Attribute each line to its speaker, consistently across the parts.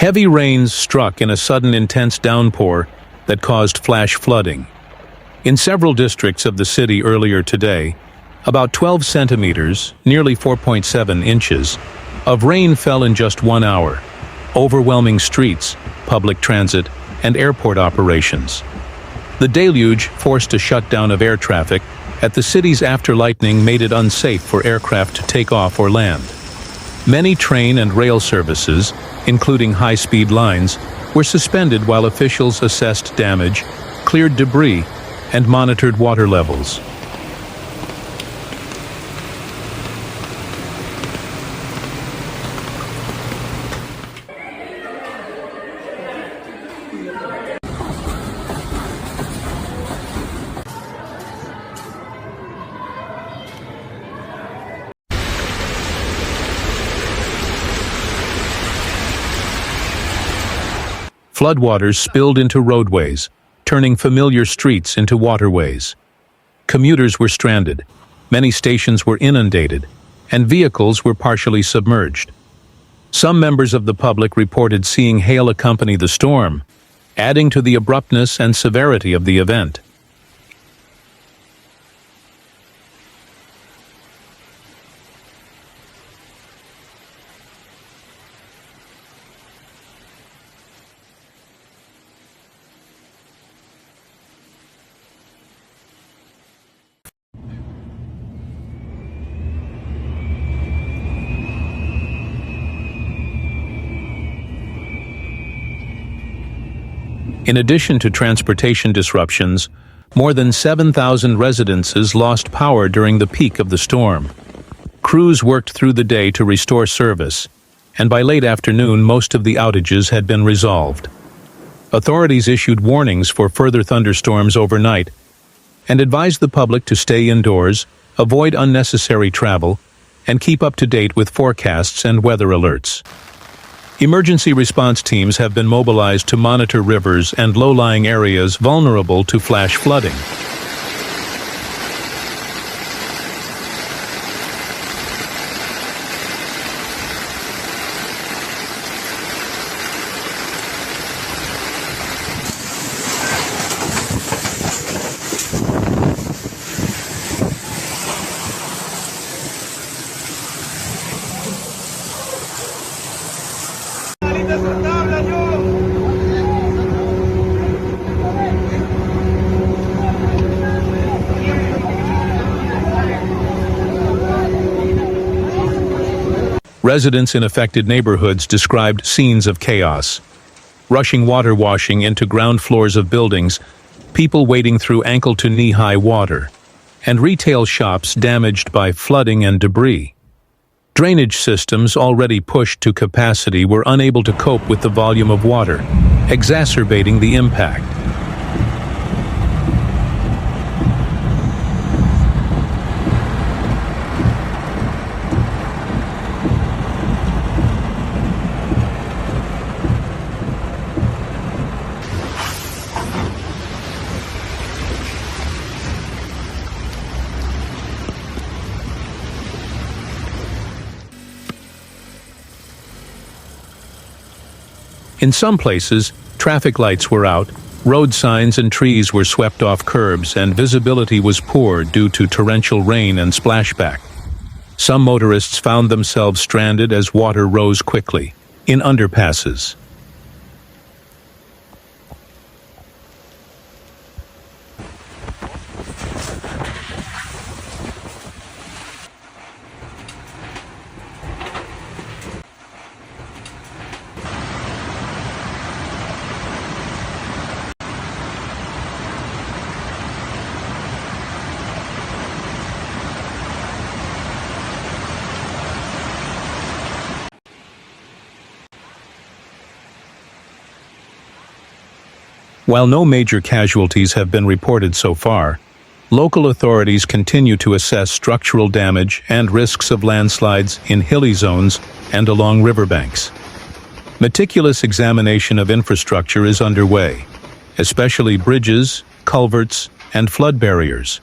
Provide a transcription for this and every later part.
Speaker 1: Heavy rains struck in a sudden intense downpour that caused flash flooding. In several districts of the city earlier today, about 12 centimeters, nearly 4.7 inches, of rain fell in just 1 hour, overwhelming streets, public transit, and airport operations. The deluge forced a shutdown of air traffic at the cities after lightning made it unsafe for aircraft to take off or land. Many train and rail services, including high-speed lines, were suspended while officials assessed damage, cleared debris, and monitored water levels. Floodwaters spilled into roadways, turning familiar streets into waterways. Commuters were stranded, many stations were inundated, and vehicles were partially submerged. Some members of the public reported seeing hail accompany the storm, adding to the abruptness and severity of the event. In addition to transportation disruptions, more than 7,000 residences lost power during the peak of the storm. Crews worked through the day to restore service, and by late afternoon most of the outages had been resolved. Authorities issued warnings for further thunderstorms overnight and advised the public to stay indoors, avoid unnecessary travel, and keep up to date with forecasts and weather alerts. Emergency response teams have been mobilized to monitor rivers and low-lying areas vulnerable to flash flooding. Residents in affected neighborhoods described scenes of chaos. Rushing water washing into ground floors of buildings, people wading through ankle to knee-high water, and retail shops damaged by flooding and debris. Drainage systems already pushed to capacity were unable to cope with the volume of water, exacerbating the impact. In some places, traffic lights were out, road signs and trees were swept off curbs, and visibility was poor due to torrential rain and splashback. Some motorists found themselves stranded as water rose quickly, in underpasses. While no major casualties have been reported so far, local authorities continue to assess structural damage and risks of landslides in hilly zones and along riverbanks. Meticulous examination of infrastructure is underway, especially bridges, culverts, and flood barriers.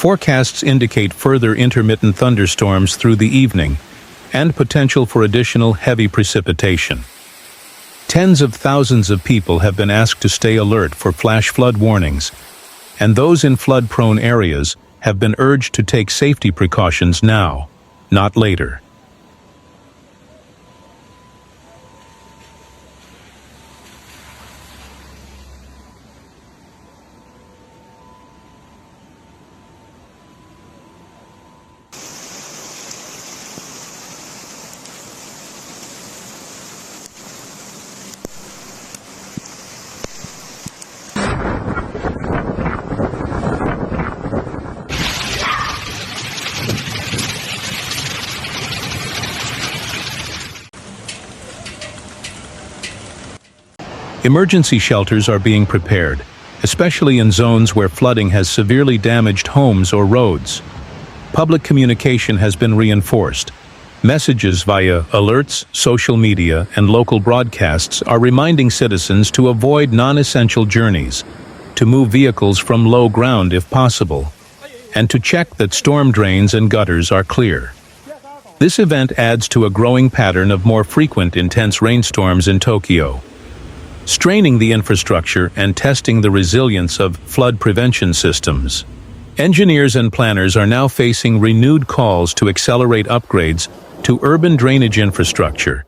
Speaker 1: Forecasts indicate further intermittent thunderstorms through the evening and potential for additional heavy precipitation. Tens of thousands of people have been asked to stay alert for flash flood warnings, and those in flood-prone areas have been urged to take safety precautions now, not later. Emergency shelters are being prepared, especially in zones where flooding has severely damaged homes or roads. Public communication has been reinforced. Messages via alerts, social media, and local broadcasts are reminding citizens to avoid non-essential journeys, to move vehicles from low ground if possible, and to check that storm drains and gutters are clear. This event adds to a growing pattern of more frequent intense rainstorms in Tokyo, straining the infrastructure and testing the resilience of flood prevention systems. Engineers and planners are now facing renewed calls to accelerate upgrades to urban drainage infrastructure,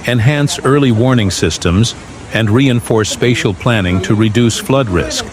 Speaker 1: enhance early warning systems, and reinforce spatial planning to reduce flood risk.